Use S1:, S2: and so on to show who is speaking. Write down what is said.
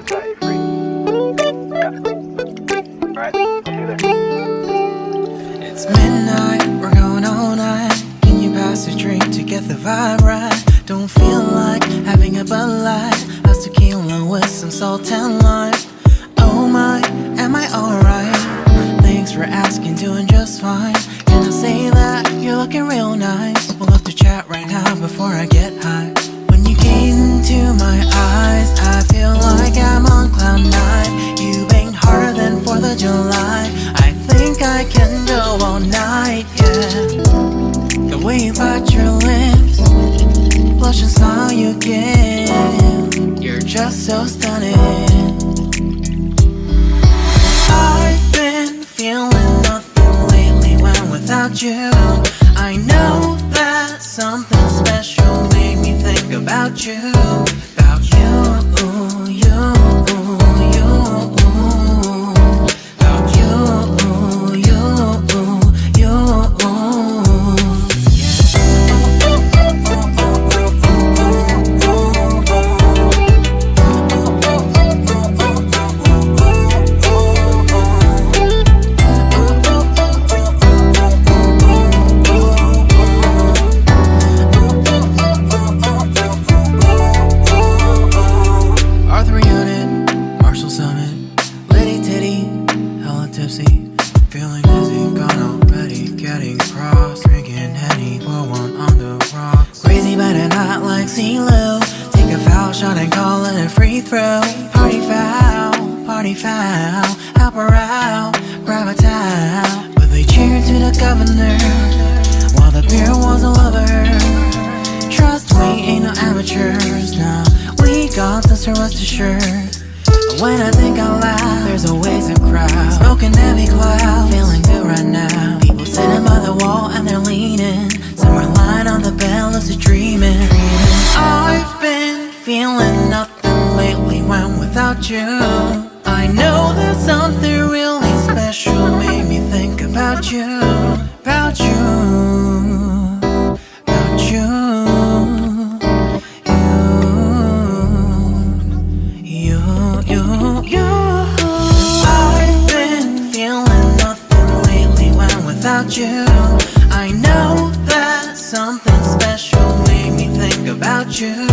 S1: set you free. Yeah. Alright, I'll see you there.
S2: It's midnight, we're going all night. Can you pass a drink to get the vibe right? Don't feel like having a Bud Light. How's tequila with some salt and lime? Oh my, am I alright? Thanks for asking, doing just fine. Can I say that you're looking real nice? We'll have to chat right now before I get high. When you gaze into my eyes, I feel like I'm on cloud nine. You bang harder than 4th of July. I think I can go all night, yeah. The way you bite your lips, blush and smile you give, you're just so stunning. I've been feeling nothing lately when without you. I know that something special made me think about you. About you, you, you. About you, you, you. Feeling dizzy, gone already, getting cross. Drinking Henny, pour one on the rocks. Crazy but not like CeeLo. Take a foul shot and call it a free throw. Party foul, help her out, grab a towel. But they cheered to the governor, while the beer was a lover. Trust we ain't no amateurs, nah. We got this, rest assured. When I think out loud, there's always a crowd. Smoking heavy cloud, feeling good right now. People sitting by the wall and they're leaning. Some are lying on the bed, lucid dreaming. I've been feeling nothing lately when without you. I know that something really special made me think about you. About you, about you. I've been feeling nothing lately when without you. I know that something special made me think about you.